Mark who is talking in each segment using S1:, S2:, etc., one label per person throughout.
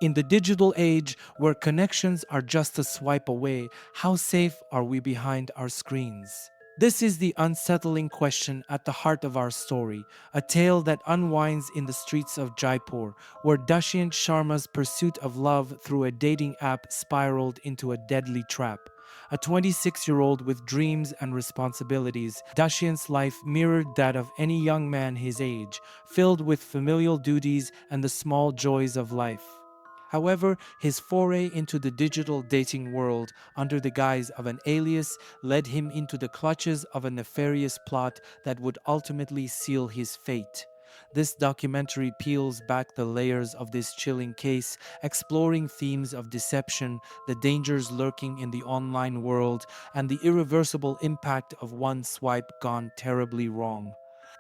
S1: In the digital age, where connections are just a swipe away, how safe are we behind our screens? This is the unsettling question at the heart of our story, a tale that unwinds in the streets of Jaipur, where Dushyant Sharma's pursuit of love through a dating app spiraled into a deadly trap. A 26-year-old with dreams and responsibilities, Dushyant's life mirrored that of any young man his age, filled with familial duties and the small joys of life. However, his foray into the digital dating world under the guise of an alias led him into the clutches of a nefarious plot that would ultimately seal his fate. This documentary peels back the layers of this chilling case, exploring themes of deception, the dangers lurking in the online world, and the irreversible impact of one swipe gone terribly wrong.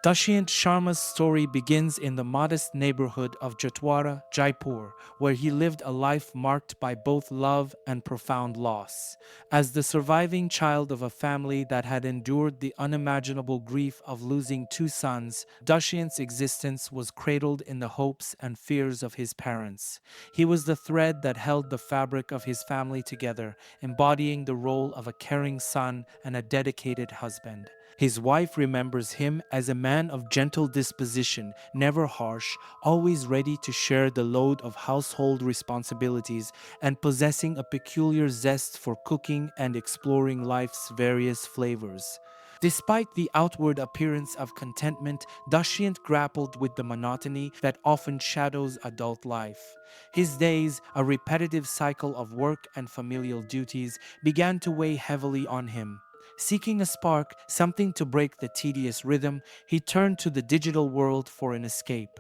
S1: Dushyant Sharma's story begins in the modest neighborhood of Jatwara, Jaipur, where he lived a life marked by both love and profound loss. As the surviving child of a family that had endured the unimaginable grief of losing two sons, Dushyant's existence was cradled in the hopes and fears of his parents. He was the thread that held the fabric of his family together, embodying the role of a caring son and a dedicated husband. His wife remembers him as a man of gentle disposition, never harsh, always ready to share the load of household responsibilities, and possessing a peculiar zest for cooking and exploring life's various flavors. Despite the outward appearance of contentment, Dushyant grappled with the monotony that often shadows adult life. His days, a repetitive cycle of work and familial duties, began to weigh heavily on him. Seeking a spark, something to break the tedious rhythm, he turned to the digital world for an escape.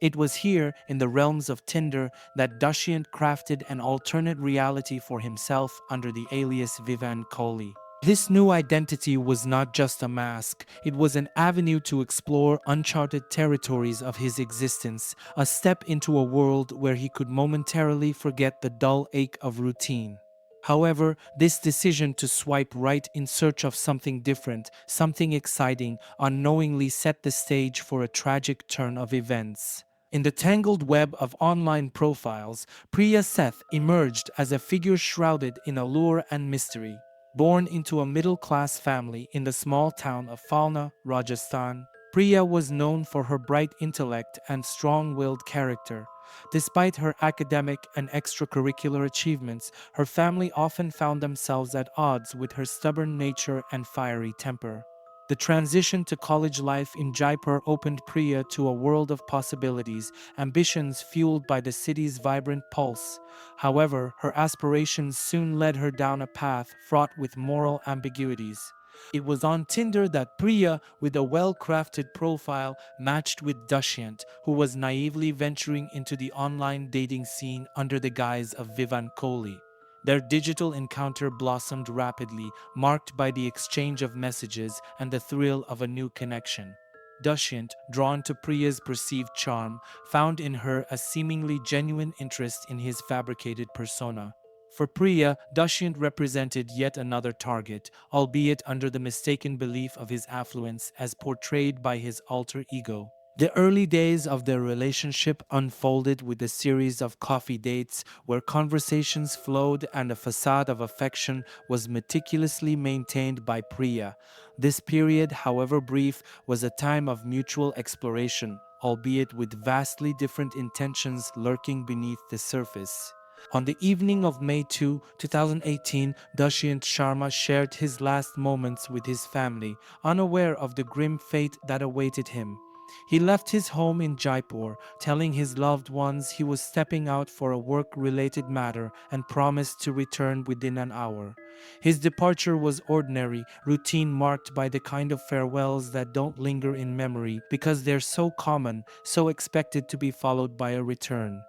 S1: It was here, in the realms of Tinder, that Dushyant crafted an alternate reality for himself under the alias Vivan Kohli. This new identity was not just a mask, it was an avenue to explore uncharted territories of his existence, a step into a world where he could momentarily forget the dull ache of routine. However, this decision to swipe right in search of something different, something exciting, unknowingly set the stage for a tragic turn of events. In the tangled web of online profiles, Priya Seth emerged as a figure shrouded in allure and mystery. Born into a middle-class family in the small town of Falna, Rajasthan, Priya was known for her bright intellect and strong-willed character. Despite her academic and extracurricular achievements, her family often found themselves at odds with her stubborn nature and fiery temper. The transition to college life in Jaipur opened Priya to a world of possibilities, ambitions fueled by the city's vibrant pulse. However, her aspirations soon led her down a path fraught with moral ambiguities. It was on Tinder that Priya, with a well-crafted profile, matched with Dushyant, who was naively venturing into the online dating scene under the guise of Vivan Kohli. Their digital encounter blossomed rapidly, marked by the exchange of messages and the thrill of a new connection. Dushyant, drawn to Priya's perceived charm, found in her a seemingly genuine interest in his fabricated persona. For Priya, Dushyant represented yet another target, albeit under the mistaken belief of his affluence as portrayed by his alter ego. The early days of their relationship unfolded with a series of coffee dates where conversations flowed and a facade of affection was meticulously maintained by Priya. This period, however brief, was a time of mutual exploration, albeit with vastly different intentions lurking beneath the surface. On the evening of May 2, 2018, Dushyant Sharma shared his last moments with his family, unaware of the grim fate that awaited him. He left his home in Jaipur, telling his loved ones he was stepping out for a work-related matter and promised to return within an hour. His departure was ordinary, routine marked by the kind of farewells that don't linger in memory because they're so common, so expected to be followed by a return.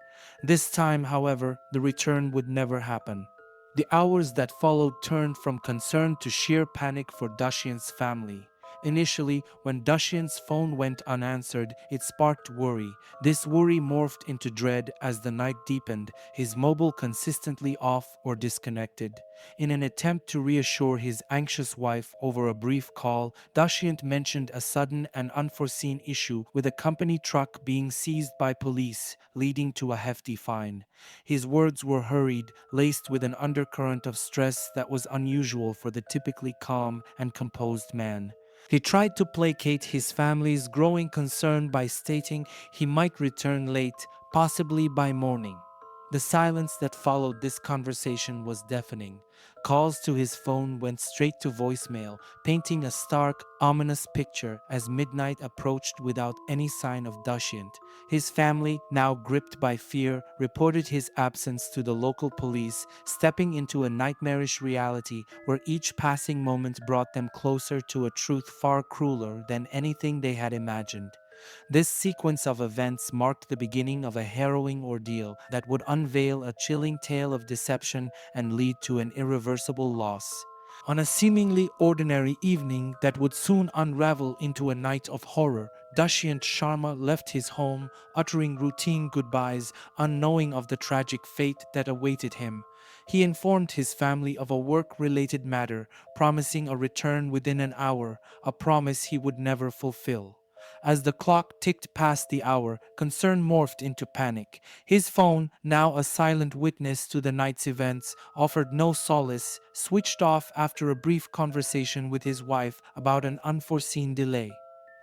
S1: This time, however, the return would never happen. The hours that followed turned from concern to sheer panic for Dushyant's family. Initially, when Dushyant's phone went unanswered, it sparked worry. This worry morphed into dread as the night deepened, his mobile consistently off or disconnected. In an attempt to reassure his anxious wife over a brief call, Dushyant mentioned a sudden and unforeseen issue with a company truck being seized by police, leading to a hefty fine. His words were hurried, laced with an undercurrent of stress that was unusual for the typically calm and composed man. He tried to placate his family's growing concern by stating he might return late, possibly by morning. The silence that followed this conversation was deafening. Calls to his phone went straight to voicemail, painting a stark, ominous picture as midnight approached without any sign of Dushyant. His family, now gripped by fear, reported his absence to the local police, stepping into a nightmarish reality where each passing moment brought them closer to a truth far crueler than anything they had imagined. This sequence of events marked the beginning of a harrowing ordeal that would unveil a chilling tale of deception and lead to an irreversible loss. On a seemingly ordinary evening that would soon unravel into a night of horror, Dushyant Sharma left his home, uttering routine goodbyes, unknowing of the tragic fate that awaited him. He informed his family of a work related matter, promising a return within an hour, a promise he would never fulfill. As the clock ticked past the hour, concern morphed into panic. His phone, now a silent witness to the night's events, offered no solace, switched off after a brief conversation with his wife about an unforeseen delay.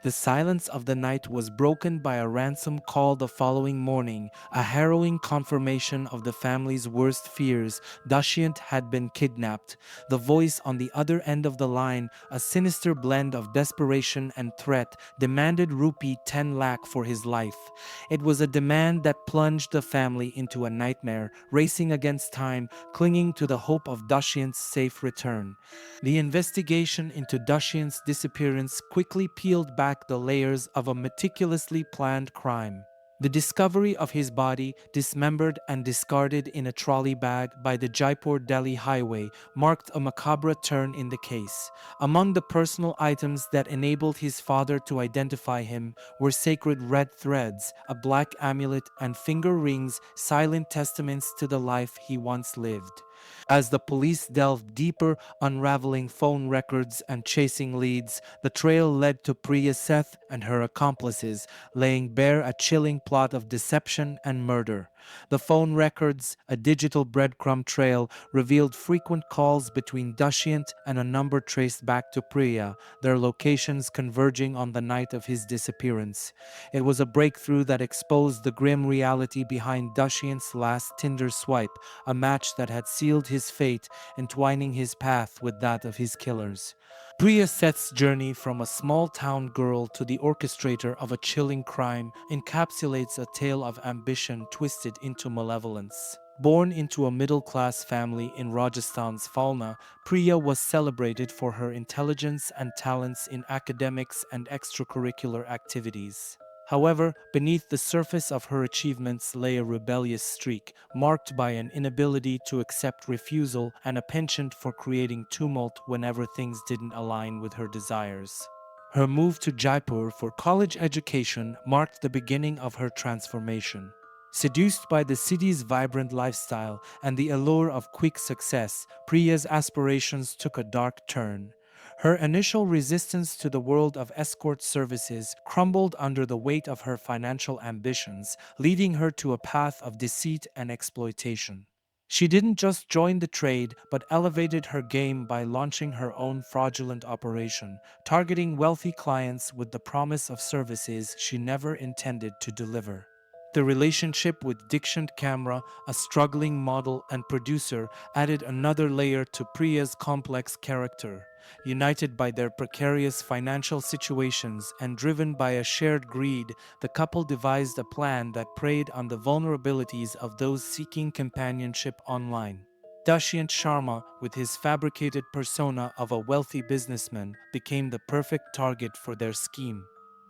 S1: The silence of the night was broken by a ransom call the following morning, a harrowing confirmation of the family's worst fears. Dushyant had been kidnapped. The voice on the other end of the line, a sinister blend of desperation and threat, demanded rupee 10 lakh for his life. It was a demand that plunged the family into a nightmare, racing against time, clinging to the hope of Dushyant's safe return. The investigation into Dushyant's disappearance quickly peeled back the layers of a meticulously planned crime. The discovery of his body, dismembered and discarded in a trolley bag by the Jaipur Delhi highway, marked a macabre turn in the case. Among the personal items that enabled his father to identify him were sacred red threads, a black amulet, and finger rings, silent testaments to the life he once lived. As the police delved deeper, unraveling phone records and chasing leads, the trail led to Priya Seth and her accomplices, laying bare a chilling plot of deception and murder. The phone records, a digital breadcrumb trail, revealed frequent calls between Dushyant and a number traced back to Priya, their locations converging on the night of his disappearance. It was a breakthrough that exposed the grim reality behind Dushyant's last Tinder swipe, a match that had sealed his fate, entwining his path with that of his killers. Priya Seth's journey from a small town girl to the orchestrator of a chilling crime encapsulates a tale of ambition twisted into malevolence. Born into a middle class family in Rajasthan's Falna, Priya was celebrated for her intelligence and talents in academics and extracurricular activities. However, beneath the surface of her achievements lay a rebellious streak, marked by an inability to accept refusal and a penchant for creating tumult whenever things didn't align with her desires. Her move to Jaipur for college education marked the beginning of her transformation. Seduced by the city's vibrant lifestyle and the allure of quick success, Priya's aspirations took a dark turn. Her initial resistance to the world of escort services crumbled under the weight of her financial ambitions, leading her to a path of deceit and exploitation. She didn't just join the trade, but elevated her game by launching her own fraudulent operation, targeting wealthy clients with the promise of services she never intended to deliver. The relationship with Dushyant Camera, a struggling model and producer, added another layer to Priya's complex character. United by their precarious financial situations and driven by a shared greed, the couple devised a plan that preyed on the vulnerabilities of those seeking companionship online. Dushyant Sharma, with his fabricated persona of a wealthy businessman, became the perfect target for their scheme.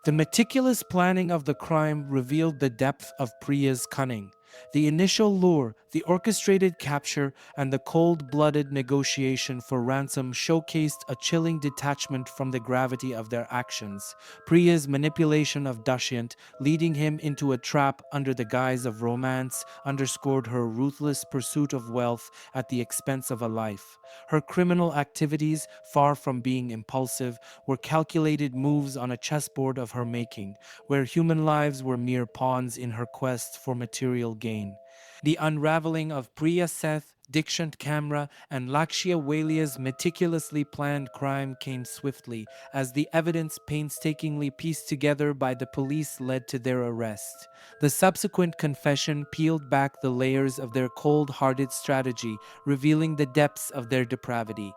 S1: The meticulous planning of the crime revealed the depth of Priya's cunning. The initial lure, the orchestrated capture, and the cold blooded negotiation for ransom showcased a chilling detachment from the gravity of their actions. Priya's manipulation of Dushyant, leading him into a trap under the guise of romance, underscored her ruthless pursuit of wealth at the expense of a life. Her criminal activities, far from being impulsive, were calculated moves on a chessboard of her making, where human lives were mere pawns in her quest for material gain. The unraveling of Priya Seth, Dushyant Kamra, and Lakshya Walia's meticulously planned crime came swiftly, as the evidence painstakingly pieced together by the police led to their arrest. The subsequent confession peeled back the layers of their cold hearted strategy, revealing the depths of their depravity.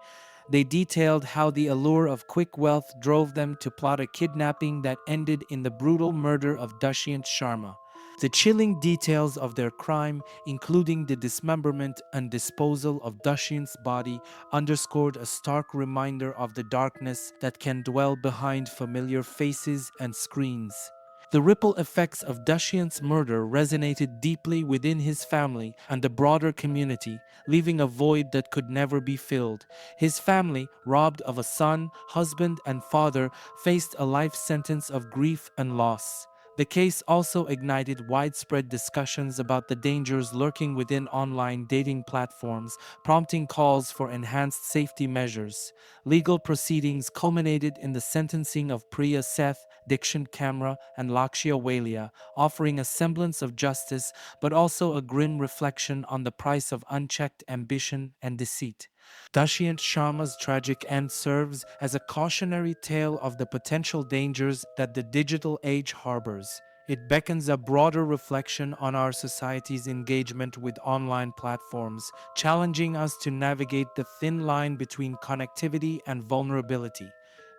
S1: They detailed how the allure of quick wealth drove them to plot a kidnapping that ended in the brutal murder of Dushyant Sharma. The chilling details of their crime, including the dismemberment and disposal of Dushyant's body, underscored a stark reminder of the darkness that can dwell behind familiar faces and screens. The ripple effects of Dushyant's murder resonated deeply within his family and the broader community, leaving a void that could never be filled. His family, robbed of a son, husband, and father, faced a life sentence of grief and loss. The case also ignited widespread discussions about the dangers lurking within online dating platforms, prompting calls for enhanced safety measures. Legal proceedings culminated in the sentencing of Priya Seth, Dushyant Kamra, and Lakshya Walia, offering a semblance of justice but also a grim reflection on the price of unchecked ambition and deceit. Dushyant Sharma's tragic end serves as a cautionary tale of the potential dangers that the digital age harbors. It beckons a broader reflection on our society's engagement with online platforms, challenging us to navigate the thin line between connectivity and vulnerability.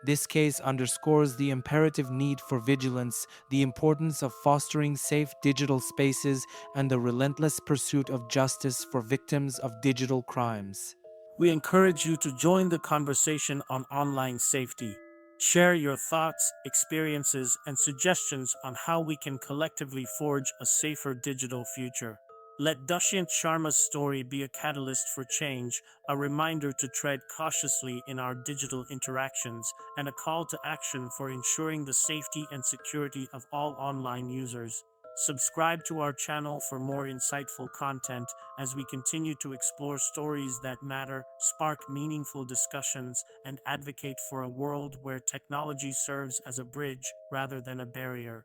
S1: This case underscores the imperative need for vigilance, the importance of fostering safe digital spaces, and the relentless pursuit of justice for victims of digital crimes.
S2: We encourage you to join the conversation on online safety. Share your thoughts, experiences, and suggestions on how we can collectively forge a safer digital future. Let Dushyant Sharma's story be a catalyst for change, a reminder to tread cautiously in our digital interactions, and a call to action for ensuring the safety and security of all online users. Subscribe to our channel for more insightful content as we continue to explore stories that matter, spark meaningful discussions, and advocate for a world where technology serves as a bridge rather than a barrier.